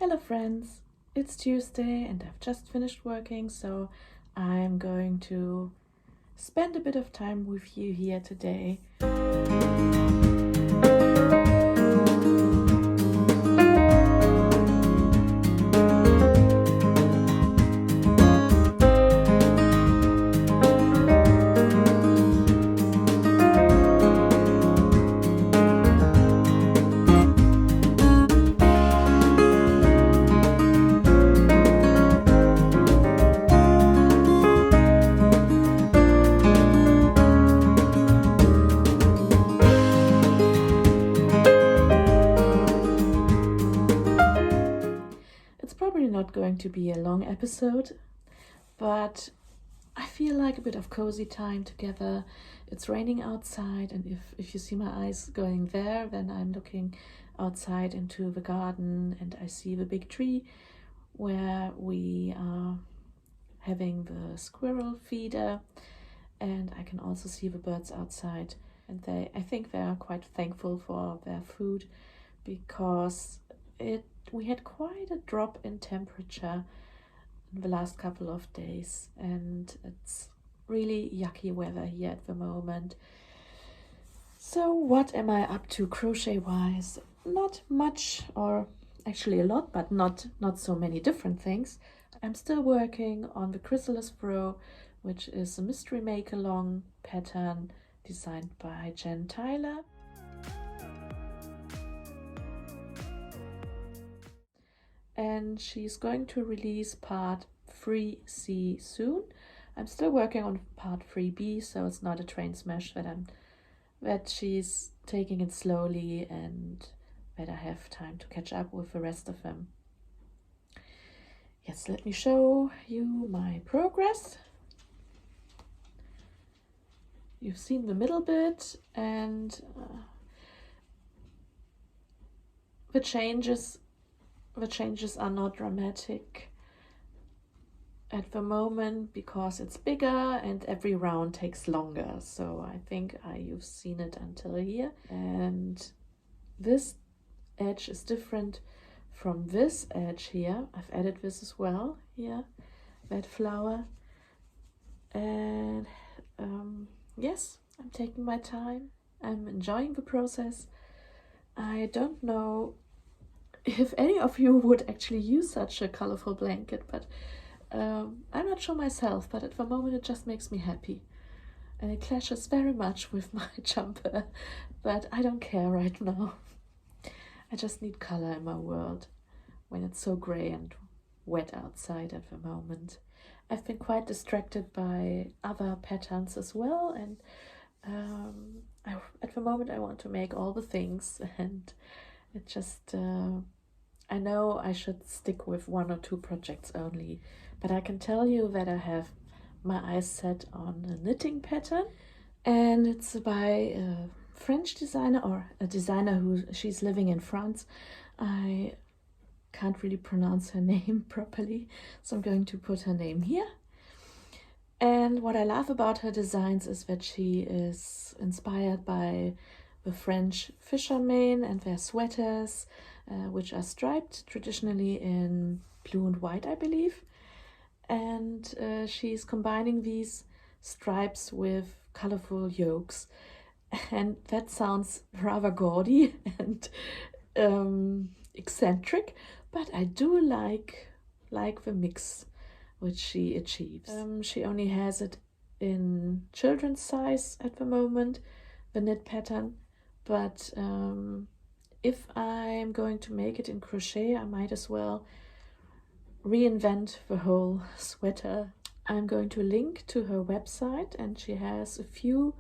Hello friends, it's Tuesday and I've just finished working, so I'm going to spend a bit of time with you here today. Not going to be a long episode, but I feel like a bit of cozy time together. It's raining outside, and if you see my eyes going there, then I'm looking outside into the garden and I see the big tree where we are having the squirrel feeder, and I can also see the birds outside, and I think they are quite thankful for their food because we had quite a drop in temperature in the last couple of days, and it's really yucky weather here at the moment. So what am I up to crochet wise? Not much, or actually a lot, but not so many different things. I'm still working on the Chrysalis row, which is a mystery make along pattern designed by Jen Tyler. And she's going to release part 3C soon. I'm still working on part 3B, so it's not a train smash that she's taking it slowly and that I have time to catch up with the rest of them. Yes, let me show you my progress. You've seen the middle bit, and the changes are not dramatic at the moment because it's bigger and every round takes longer. So I think you've seen it until here. And this edge is different from this edge here. I've added this as well here, that flower. And yes, I'm taking my time. I'm enjoying the process. I don't know if any of you would actually use such a colorful blanket, but I'm not sure myself, but at the moment it just makes me happy. And it clashes very much with my jumper, but I don't care right now. I just need color in my world when it's so gray and wet outside at the moment. I've been quite distracted by other patterns as well, and at the moment I want to make all the things, and it just I know I should stick with 1 or 2 projects only, but I can tell you that I have my eyes set on a knitting pattern, and it's by a French designer, or a designer she's living in France. I can't really pronounce her name properly, so I'm going to put her name here. And what I love about her designs is that she is inspired by the French fishermen and their sweaters, which are striped traditionally in blue and white, I believe. And she's combining these stripes with colorful yokes. And that sounds rather gaudy and eccentric, but I do like the mix which she achieves. She only has it in children's size at the moment, the knit pattern, but if I'm going to make it in crochet, I might as well reinvent the whole sweater. I'm going to link to her website, and she has a few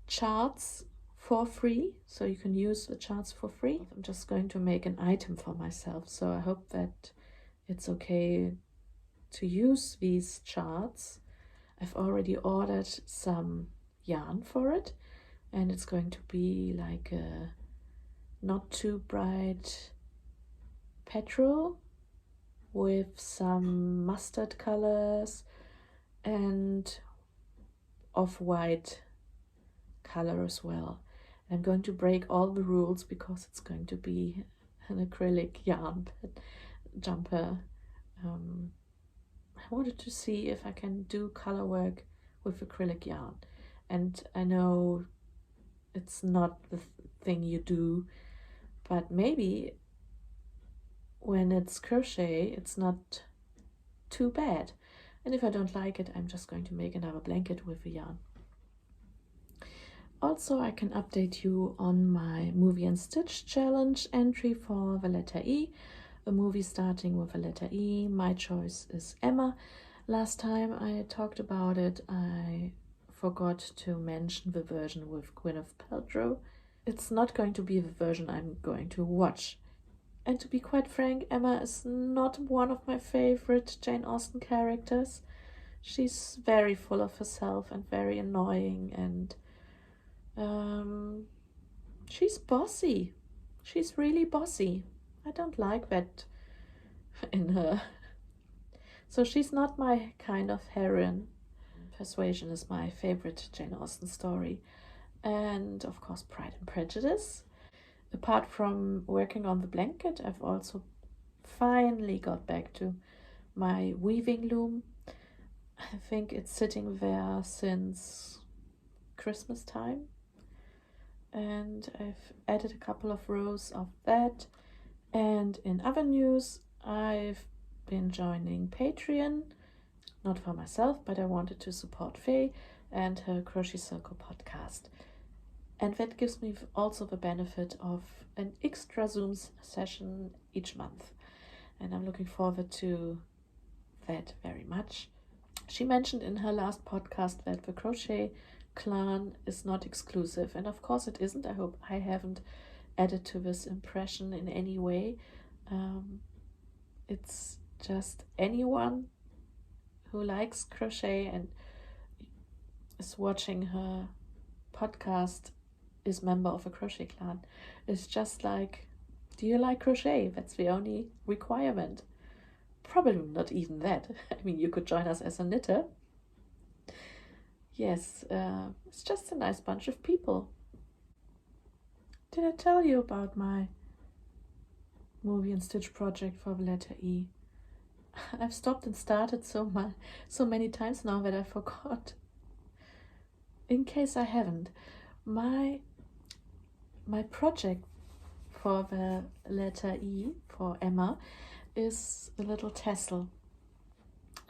charts for free, so you can use the charts for free. I'm just going to make an item for myself, so I hope that it's okay to use these charts. I've already ordered some yarn for it, and it's going to be like a not too bright petrol with some mustard colors and off-white color as well. I'm going to break all the rules because it's going to be an acrylic yarn, but jumper. I wanted to see if I can do color work with acrylic yarn. And I know it's not the thing you do, but maybe when it's crochet, it's not too bad. And if I don't like it, I'm just going to make another blanket with the yarn. Also, I can update you on my Movie and Stitch challenge entry for the letter E. A movie starting with the letter E. My choice is Emma. Last time I talked about it, I forgot to mention the version with Gwyneth Paltrow. It's not going to be the version I'm going to watch. And to be quite frank, Emma is not one of my favorite Jane Austen characters. She's very full of herself and very annoying, and she's bossy. She's really bossy. I don't like that in her. So she's not my kind of heroine. Persuasion is my favorite Jane Austen story. And of course, Pride and Prejudice. Apart from working on the blanket, I've also finally got back to my weaving loom. I think it's sitting there since Christmas time. And I've added a couple of rows of that. And in other news, I've been joining Patreon, not for myself, but I wanted to support Faye and her Crochet Circle podcast. And that gives me also the benefit of an extra Zoom session each month. And I'm looking forward to that very much. She mentioned in her last podcast that the Crochet Clan is not exclusive. And of course it isn't. I hope I haven't added to this impression in any way. It's just anyone who likes crochet and is watching her podcast is member of a crochet clan. It's just like, do you like crochet? That's the only requirement. Probably not even that. I mean, you could join us as a knitter. Yes, it's just a nice bunch of people. Did I tell you about my Movie and Stitch project for the letter E? I've stopped and started so many times now that I forgot. In case I haven't, my project for the letter E, for Emma, is a little tassel.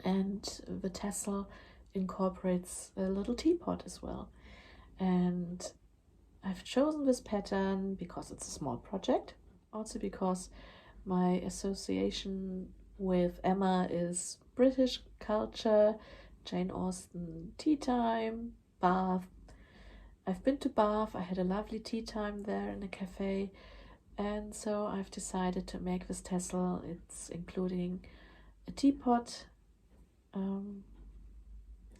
And the tassel incorporates a little teapot as well. And I've chosen this pattern because it's a small project. Also because my association with Emma is British culture, Jane Austen tea time, Bath. I've been to Bath. I had a lovely tea time there in a cafe. And so I've decided to make this tassel. It's including a teapot,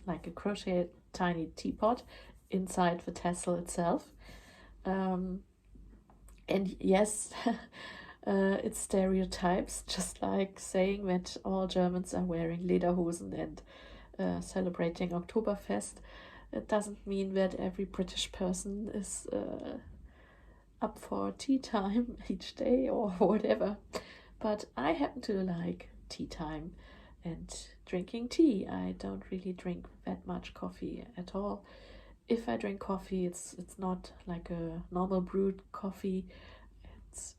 like a crochet tiny teapot inside the tassel itself. And yes, it's stereotypes, just like saying that all Germans are wearing lederhosen and celebrating Oktoberfest. It doesn't mean that every British person is up for tea time each day or whatever. But I happen to like tea time and drinking tea. I don't really drink that much coffee at all. If I drink coffee, it's not like a normal brewed coffee. It's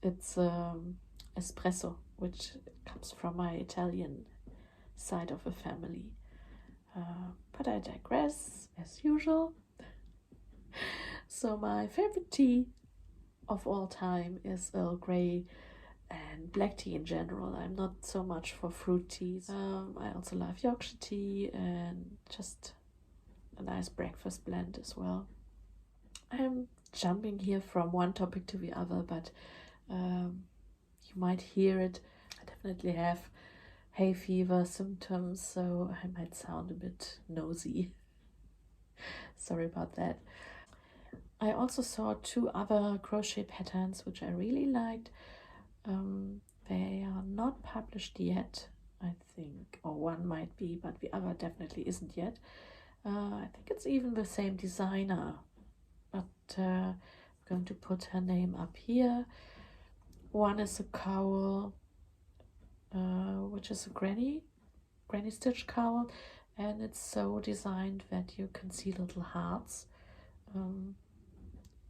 espresso, which comes from my Italian side of the family. But I digress, as usual. So my favorite tea of all time is Earl Grey and black tea in general. I'm not so much for fruit teas. I also love Yorkshire tea and just a nice breakfast blend as well. I'm jumping here from one topic to the other, but you might hear it. I definitely have hay fever symptoms, so I might sound a bit nosy. Sorry about that. I also saw 2 other crochet patterns which I really liked. They are not published yet, I think, or one might be, but the other definitely isn't yet. I think it's even the same designer, but I'm going to put her name up here. One is a cowl which is a granny stitch cowl, and it's so designed that you can see little hearts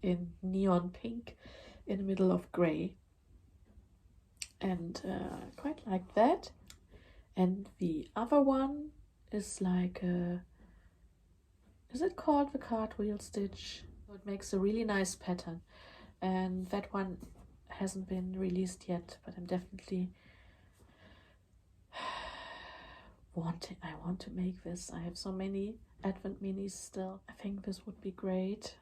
in neon pink in the middle of gray, and quite like that. And the other one is like is it called the cartwheel stitch? It makes a really nice pattern, and that one hasn't been released yet, but I'm definitely I want to make this. I have so many Advent minis still. I think this would be great.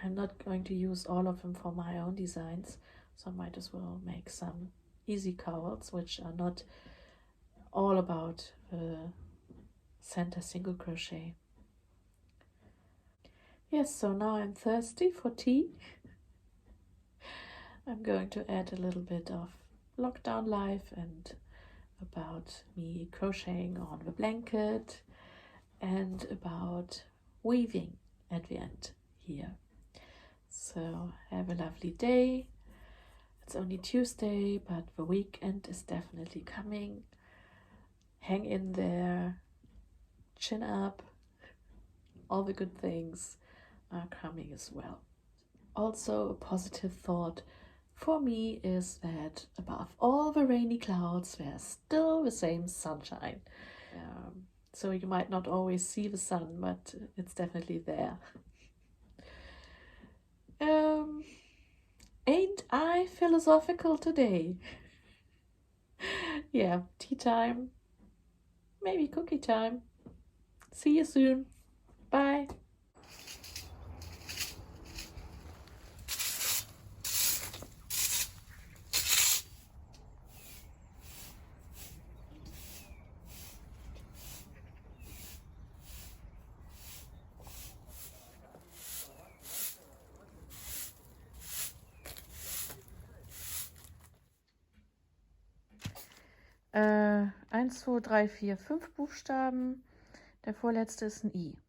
I'm not going to use all of them for my own designs, so I might as well make some easy cowls, which are not all about center single crochet. Yes, so now I'm thirsty for tea. I'm going to add a little bit of lockdown life and about me crocheting on the blanket and about weaving at the end here. So have a lovely day. It's only Tuesday, but the weekend is definitely coming. Hang in there, chin up. All the good things are coming as well. Also, a positive thought for me is that above all the rainy clouds, there's still the same sunshine. So you might not always see the sun, but it's definitely there. Ain't I philosophical today? Yeah, tea time, maybe cookie time. See you soon. Bye. Eins, zwei, drei, vier, fünf Buchstaben. Der vorletzte ist ein I.